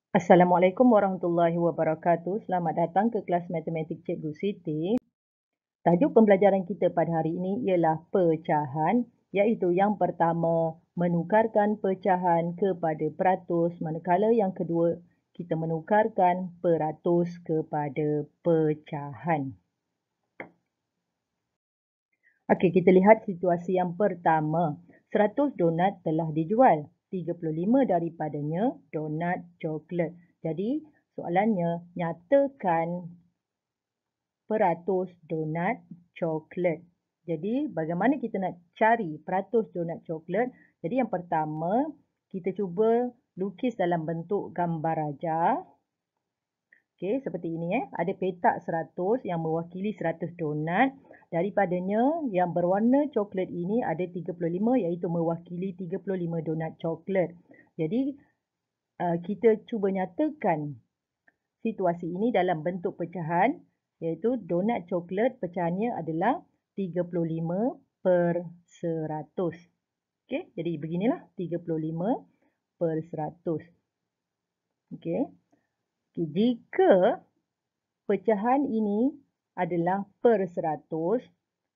Assalamualaikum warahmatullahi wabarakatuh. Selamat datang ke kelas matematik Cikgu Siti. Tajuk pembelajaran kita pada hari ini ialah pecahan, iaitu yang pertama menukarkan pecahan kepada peratus, manakala yang kedua kita menukarkan peratus kepada pecahan. Okey, kita lihat situasi yang pertama. 100 donat telah dijual. 35 daripadanya donat coklat. Jadi, soalannya nyatakan peratus donat coklat. Jadi, bagaimana kita nak cari peratus donat coklat? Jadi, yang pertama, kita cuba lukis dalam bentuk gambar rajah. Okey, seperti ini ada petak 100 yang mewakili 100 donat. Daripadanya yang berwarna coklat ini ada 35 iaitu mewakili 35 donat coklat. Jadi kita cuba nyatakan situasi ini dalam bentuk pecahan, iaitu donat coklat pecahannya adalah 35 per 100. Okey, jadi beginilah 35 per 100. Okey. Jika pecahan ini adalah per 100,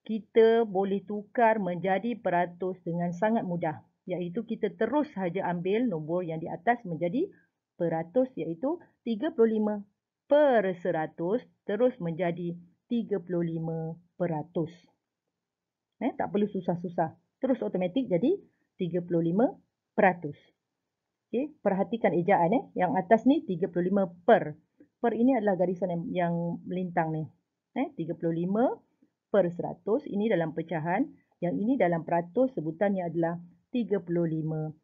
kita boleh tukar menjadi peratus dengan sangat mudah. Iaitu kita terus saja ambil nombor yang di atas menjadi peratus, iaitu 35 per 100 terus menjadi 35%. Tak perlu susah-susah. Terus automatik jadi 35%. Okay, perhatikan ejaan yang atas ni 35 per. Per ini adalah garisan yang melintang ni. 35 per 100 ini dalam pecahan, yang ini dalam peratus sebutannya adalah 35%.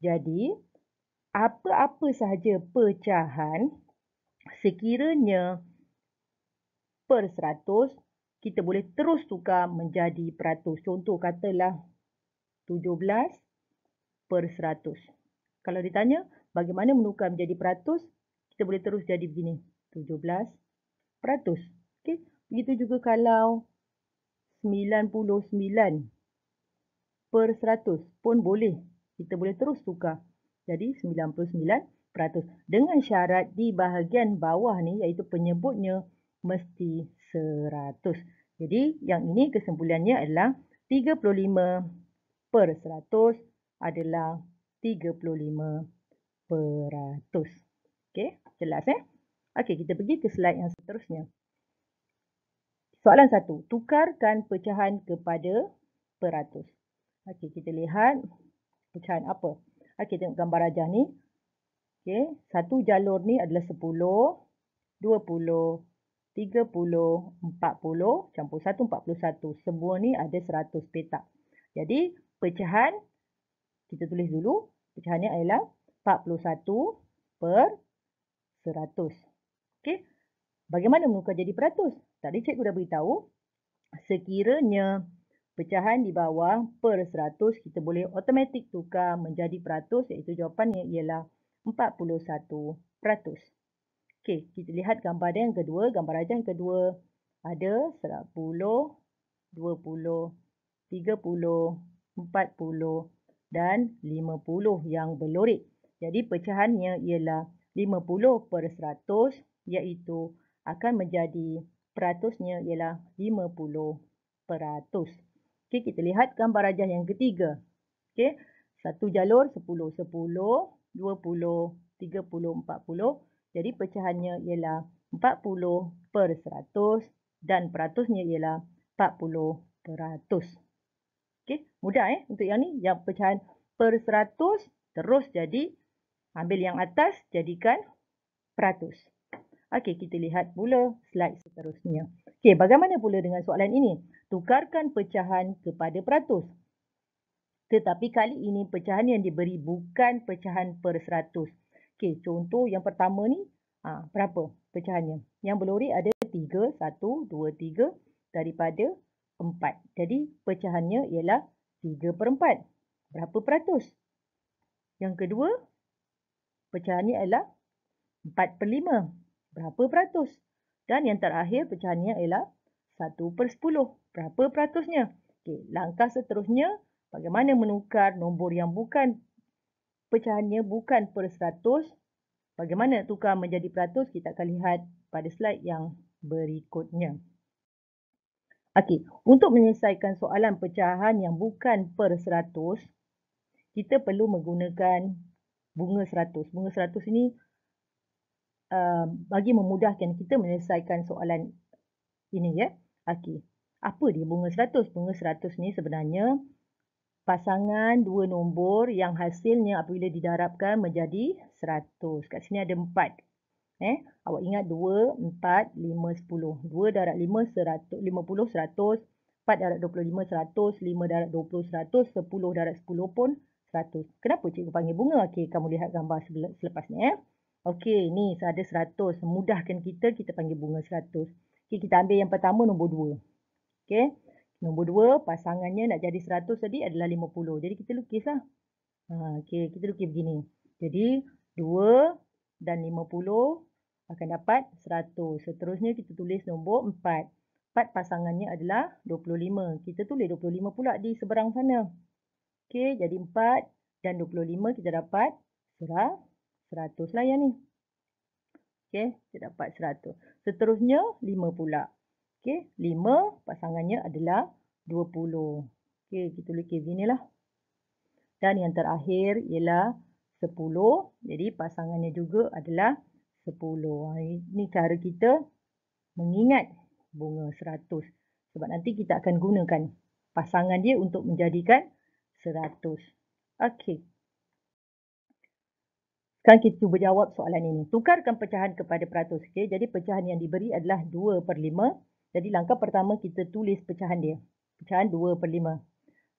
Jadi apa-apa sahaja pecahan sekiranya per 100 kita boleh terus tukar menjadi peratus. Contoh katalah 17 per 100. Kalau ditanya bagaimana menukar menjadi peratus, kita boleh terus jadi begini. 17 peratus. Okay. Begitu juga kalau 99 per 100 pun boleh. Kita boleh terus tukar. Jadi 99 peratus. Dengan syarat di bahagian bawah ni iaitu penyebutnya mesti 100. Jadi yang ini kesimpulannya adalah 35 per 100 adalah 35%. Okey, jelas Okey, kita pergi ke slide yang seterusnya. Soalan 1. Tukarkan pecahan kepada peratus. Okey, kita lihat pecahan apa. Okey, tengok gambar rajah ni. Okey, satu jalur ni adalah 10, 20, 30, 40, campur 1, 41. Semua ni ada 100 petak. Jadi, pecahan kita tulis dulu. Pecahannya adalah 41 per 100. Okey. Bagaimana menukar jadi peratus? Tadi cikgu dah beritahu. Sekiranya pecahan di bawah per 100, kita boleh automatik tukar menjadi peratus, iaitu jawapannya ialah 41%. Okey, kita lihat gambar yang kedua. Gambar rajah yang kedua ada 10, 20, 30, 40 dan 50 yang berlorek. Jadi pecahannya ialah 50 per 100, iaitu akan menjadi peratusnya ialah 50%. Okey, kita lihat gambar rajah yang ketiga. Okey, satu jalur 10, 10, 20, 30, 40. Jadi pecahannya ialah 40 per 100 dan peratusnya ialah 40%. Okey, mudah untuk yang ni. Yang pecahan per 100 terus jadi ambil yang atas jadikan peratus. Okey, kita lihat pula slide seterusnya. Okey, bagaimana pula dengan soalan ini? Tukarkan pecahan kepada peratus. Tetapi kali ini pecahan yang diberi bukan pecahan per 100. Okey, contoh yang pertama ni, berapa pecahannya? Yang berlorek ada 3, 1, 2, 3 daripada 4. Jadi pecahannya ialah 3 per 4. Berapa peratus? Yang kedua, pecahannya ialah 4 per 5. Berapa peratus? Dan yang terakhir pecahannya ialah 1 per 10. Berapa peratusnya? Okey, langkah seterusnya, bagaimana menukar nombor yang bukan pecahannya bukan per 100 Bagaimana tukar menjadi peratus? Kita akan lihat pada slide yang berikutnya. Okey, untuk menyelesaikan soalan pecahan yang bukan per 100, kita perlu menggunakan bunga 100. Bunga 100 ini bagi memudahkan kita menyelesaikan soalan ini ya. Okey. Apa dia bunga 100? Bunga 100 ni sebenarnya pasangan dua nombor yang hasilnya apabila didarabkan menjadi 100. Kat sini ada 4. Awak ingat 2, 4, 5, 10. 2 darab 5, 100, 50, 100. 4 darab 25, 100. 5 darab 20, 100. 10 darab 10 pun 100. Kenapa cikgu panggil bunga? Okey, kamu lihat gambar selepas ni. Okey, ni ada 100. Memudahkan kita panggil bunga 100. Okey, kita ambil yang pertama nombor 2. Okey, nombor 2 pasangannya nak jadi 100 tadi adalah 50. Jadi kita lukislah. Okey, kita lukis begini. Jadi 2 dan 50 akan dapat 100. Seterusnya kita tulis nombor 4. 4 pasangannya adalah 25. Kita tulis 25 pula di seberang sana. Okey, jadi 4 dan 25 kita dapat 100 lah yang ni. Okey, kita dapat 100. Seterusnya 5 pula. Okey, 5 pasangannya adalah 20. Okey, kita lukis beginilah. Dan yang terakhir ialah 10. Jadi pasangannya juga adalah 10. Ini cara kita mengingat bunga 100. Sebab nanti kita akan gunakan pasangan dia untuk menjadikan 100. Okey. Sekarang kita cuba jawab soalan ini. Tukarkan pecahan kepada peratus. Okey, jadi pecahan yang diberi adalah 2/5. Jadi langkah pertama kita tulis pecahan dia. Pecahan 2/5.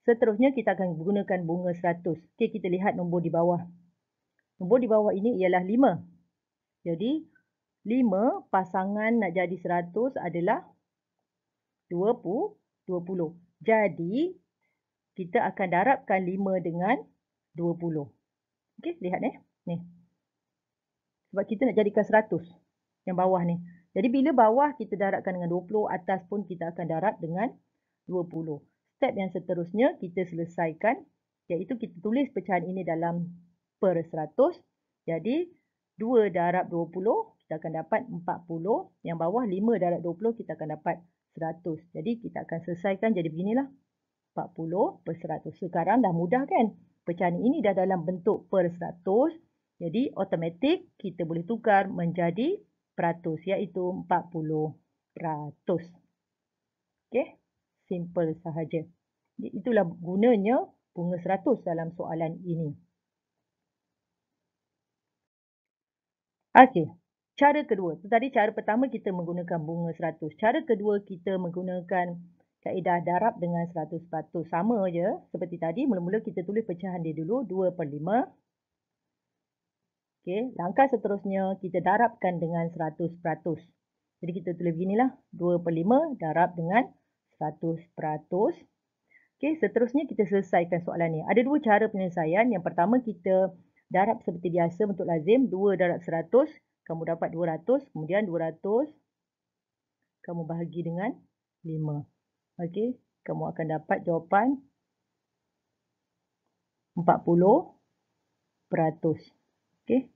Seterusnya kita akan gunakan bunga 100. Okey, kita lihat nombor di bawah. Nombor di bawah ini ialah 5. Jadi 5 pasangan nak jadi 100 adalah 20. Jadi kita akan darabkan 5 dengan 20. Okey, lihat ni. Sebab kita nak jadikan 100 yang bawah ni. Jadi bila bawah kita darabkan dengan 20, atas pun kita akan darab dengan 20. Step yang seterusnya kita selesaikan, iaitu kita tulis pecahan ini dalam per 100. Jadi 2 darab 20 kita akan dapat 40. Yang bawah 5 darab 20 kita akan dapat 100. Jadi kita akan selesaikan jadi beginilah. 40/100. Sekarang dah mudah kan? Pecahan ini dah dalam bentuk per 100. Jadi automatik kita boleh tukar menjadi peratus, iaitu 40%. Okey? Simple sahaja. Itulah gunanya bunga 100 dalam soalan ini. Okey. Cara kedua. Tadi cara pertama kita menggunakan bunga 100. Cara kedua kita menggunakan kaedah darab dengan 100%. Sama je seperti tadi. Mula-mula kita tulis pecahan dia dulu. 2/5. Okey. Langkah seterusnya kita darabkan dengan 100%. Jadi kita tulis beginilah. 2/5 darab dengan 100%. Okey. Seterusnya kita selesaikan soalan ni. Ada dua cara penyelesaian. Yang pertama kita darab seperti biasa bentuk lazim. 2 darab 100. Kamu dapat 200. Kemudian 200 kamu bahagi dengan 5. Okey. Kamu akan dapat jawapan 40%. Okey.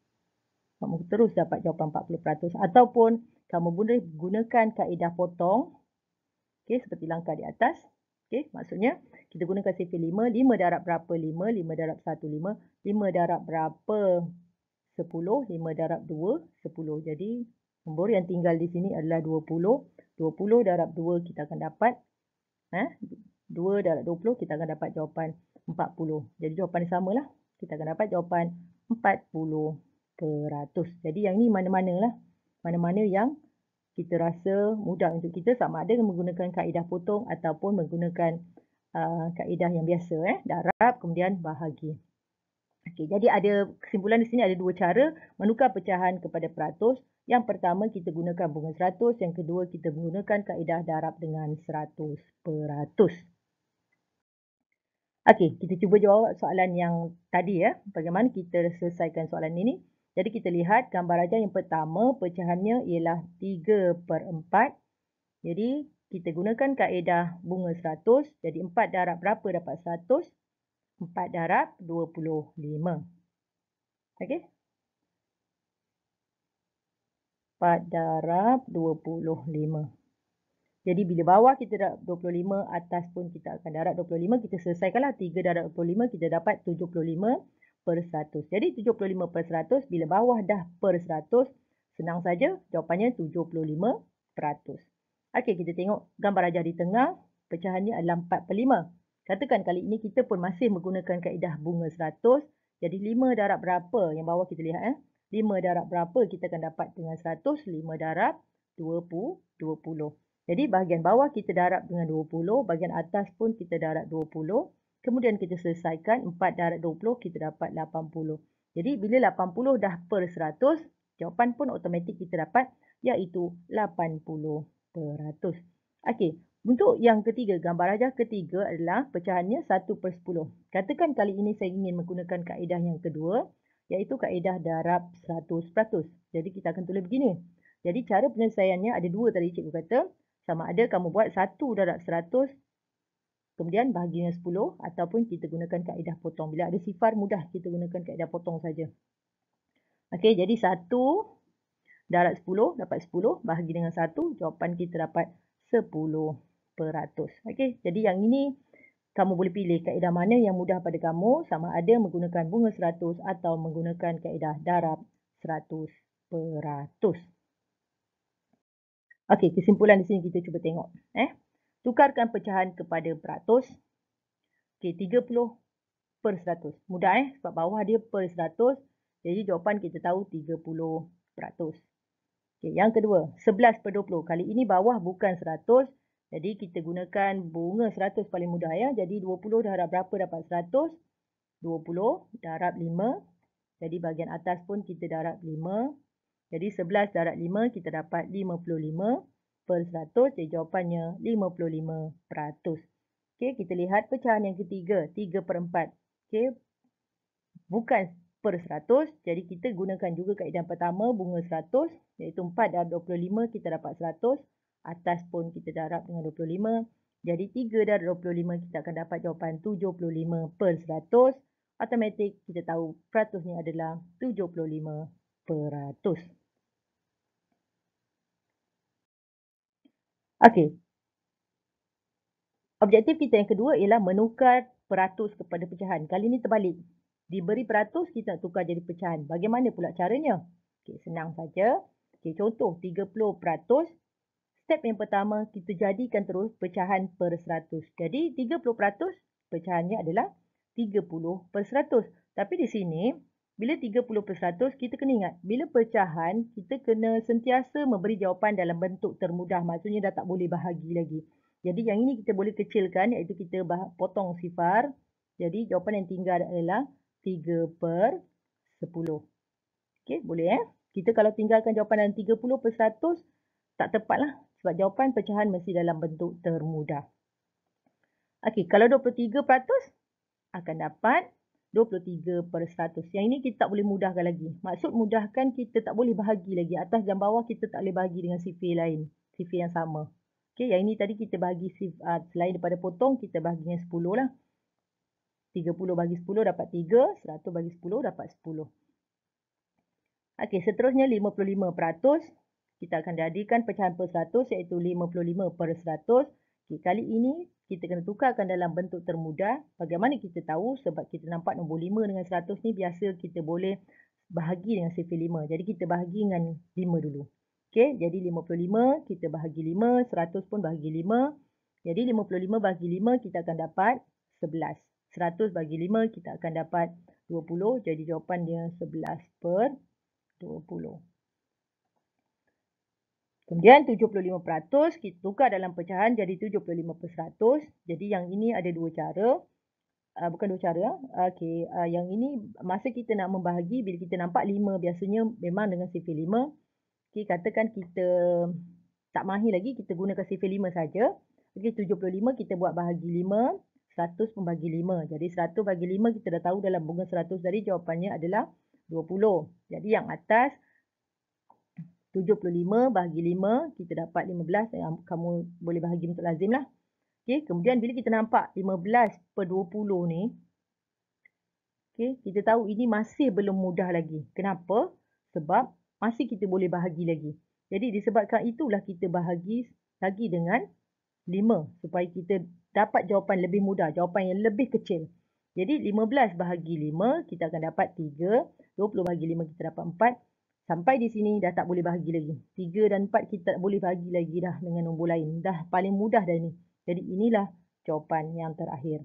Kamu terus dapat jawapan 40%. Ataupun kamu boleh gunakan kaedah potong. Okey. Seperti langkah di atas. Okey. Maksudnya kita gunakan sifar 5. 5 darab berapa 5? 5 darab 1, 5. 5 darab berapa 10? 5 darab 2, 10. Jadi nombor yang tinggal di sini adalah 20. 20 darab 2 kita akan dapat 2 darab 20 kita akan dapat jawapan 40. Jadi jawapan dia samalah. Kita akan dapat jawapan 40%. Jadi yang ni mana-mana lah. Mana-mana yang kita rasa mudah untuk kita, sama ada menggunakan kaedah potong ataupun menggunakan kaedah yang biasa. Darab kemudian bahagi. Okey, jadi ada kesimpulan di sini ada dua cara menukar pecahan kepada peratus. Yang pertama kita gunakan bunga 100, yang kedua kita menggunakan kaedah darab dengan 100%. Okey, kita cuba jawab soalan yang tadi ya. Bagaimana kita selesaikan soalan ini? Jadi kita lihat gambar ajar yang pertama, pecahannya ialah 3/4. Jadi kita gunakan kaedah bunga 100. Jadi 4 darab berapa dapat 100? 4 darab 25. Okey. 4 darab 25. Jadi bila bawah kita darab 25, atas pun kita akan darab 25. Kita selesaikanlah 3 darab 25, kita dapat 75/100. Jadi 75/100, bila bawah dah per 100, senang saja jawapannya 75%. Okey, kita tengok gambar rajah di tengah. Pecahannya adalah 4/5. Katakan kali ini kita pun masih menggunakan kaedah bunga 100. Jadi 5 darab berapa? Yang bawah kita lihat. 5 darab berapa kita akan dapat dengan 100? 5 darab 20. Jadi bahagian bawah kita darab dengan 20, bahagian atas pun kita darab 20. Kemudian kita selesaikan 4 darab 20, kita dapat 80. Jadi bila 80 dah per 100, jawapan pun automatik kita dapat, iaitu 80%. Okey, untuk yang ketiga, gambar rajah ketiga adalah pecahannya 1/10. Katakan kali ini saya ingin menggunakan kaedah yang kedua, iaitu kaedah darab 100%. Jadi kita akan tulis begini. Jadi cara penyelesaiannya ada dua tadi cikgu kata. Sama ada kamu buat 1 darab 100, kemudian bahaginya 10, ataupun kita gunakan kaedah potong. Bila ada sifar, mudah kita gunakan kaedah potong saja. Okey, jadi 1 darab 10 dapat 10, bahagi dengan 1, jawapan kita dapat 10%. Okey, jadi yang ini kamu boleh pilih kaedah mana yang mudah pada kamu, sama ada menggunakan bunga 100 atau menggunakan kaedah darab 100%. Okey, kesimpulan di sini kita cuba tengok. Tukarkan pecahan kepada peratus. Okey, 30/100. Mudah sebab bawah dia per 100. Jadi jawapan kita tahu 30%. Okey, yang kedua, 11/20. Kali ini bawah bukan 100. Jadi kita gunakan bunga 100 paling mudah ya. Jadi 20 darab berapa dapat 100? 20 darab 5. Jadi bahagian atas pun kita darab 5. Jadi 11 darab 5 kita dapat 55/100. Jadi jawapannya 55%. Okey, kita lihat pecahan yang ketiga, 3/4. Okey, bukan per 100. Jadi kita gunakan juga kaedah pertama, bunga 100. Iaitu 4 darab 25 kita dapat 100. Atas pun kita darab dengan 25. Jadi 3 darab 25 kita akan dapat jawapan 75/100. Automatik kita tahu peratusnya adalah 75%. Okey. Objektif kita yang kedua ialah menukar peratus kepada pecahan. Kali ini terbalik. Diberi peratus, kita nak tukar jadi pecahan. Bagaimana pula caranya? Okey, senang saja. Okey, contoh 30%. Step yang pertama, kita jadikan terus pecahan per 100. Jadi 30% pecahannya adalah 30/100. Tapi di sini, bila 30%, kita kena ingat, bila pecahan, kita kena sentiasa memberi jawapan dalam bentuk termudah. Maksudnya dah tak boleh bahagi lagi. Jadi yang ini kita boleh kecilkan, iaitu kita potong sifar. Jadi jawapan yang tinggal adalah 3/10. Okey, boleh Kita kalau tinggalkan jawapan dalam 30/100, tak tepatlah. Sebab jawapan pecahan mesti dalam bentuk termudah. Okey, kalau 23%, akan dapat 23/100. Yang ini kita tak boleh mudahkan lagi. Maksud mudahkan, kita tak boleh bahagi lagi. Atas dan bawah kita tak boleh bahagi dengan sifir lain. Sifir yang sama. Okey, yang ini tadi kita bahagi selain daripada potong, kita bahagi dengan 10 lah. 30 bagi 10 dapat 3. 100 bagi 10 dapat 10. Okey, seterusnya 55%. Kita akan jadikan pecahan per 100, iaitu 55/100. Okey, kali ini kita kena tukarkan dalam bentuk termudah. Bagaimana kita tahu? Sebab kita nampak nombor 5 dengan 100 ni biasa kita boleh bahagi dengan sifir 5. Jadi kita bahagi dengan 5 dulu. Okey, jadi 55 kita bahagi 5, 100 pun bahagi 5. Jadi 55 bahagi 5 kita akan dapat 11. 100 bagi 5 kita akan dapat 20. Jadi jawapan dia 11/20. Kemudian 75% kita tukar dalam pecahan jadi 75%. Jadi yang ini ada dua cara. Bukan dua cara. Okey, yang ini masa kita nak membahagi, bila kita nampak 5 biasanya memang dengan sifir 5. Okey, katakan kita tak mahir lagi, kita gunakan sifir 5 saja. Okey, 75 kita buat bahagi 5. 100 pun bagi 5. Jadi 100 bagi 5 kita dah tahu dalam bunga 100 tadi jawapannya adalah 20. Jadi yang atas 75 bahagi 5, kita dapat 15. Kamu boleh bahagi untuk lazim lah. Okay, kemudian bila kita nampak 15/20 ni, okay, kita tahu ini masih belum mudah lagi. Kenapa? Sebab masih kita boleh bahagi lagi. Jadi disebabkan itulah kita bahagi lagi dengan 5 supaya kita dapat jawapan lebih mudah, jawapan yang lebih kecil. Jadi 15 bahagi 5 kita akan dapat 3, 20 bahagi 5 kita dapat 4. Sampai di sini dah tak boleh bahagi lagi. 3 dan 4 kita tak boleh bahagi lagi dah dengan nombor lain. Dah paling mudah dah ni. Jadi inilah jawapan yang terakhir.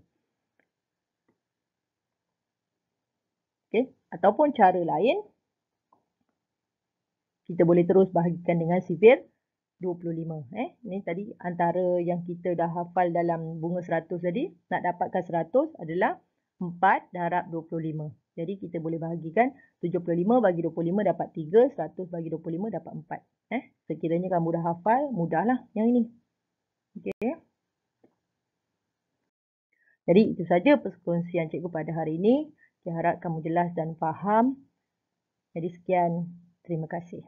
Okey, ataupun cara lain kita boleh terus bahagikan dengan sifir 25. Ni tadi antara yang kita dah hafal dalam bunga 100 tadi. Nak dapatkan 100 adalah 4 darab 25. Jadi kita boleh bahagikan 75 bagi 25 dapat 3, 100 bagi 25 dapat 4. Sekiranya kamu dah hafal, mudahlah yang ini. Okey. Jadi itu saja perkongsian cikgu pada hari ini. Saya harap kamu jelas dan faham. Jadi sekian. Terima kasih.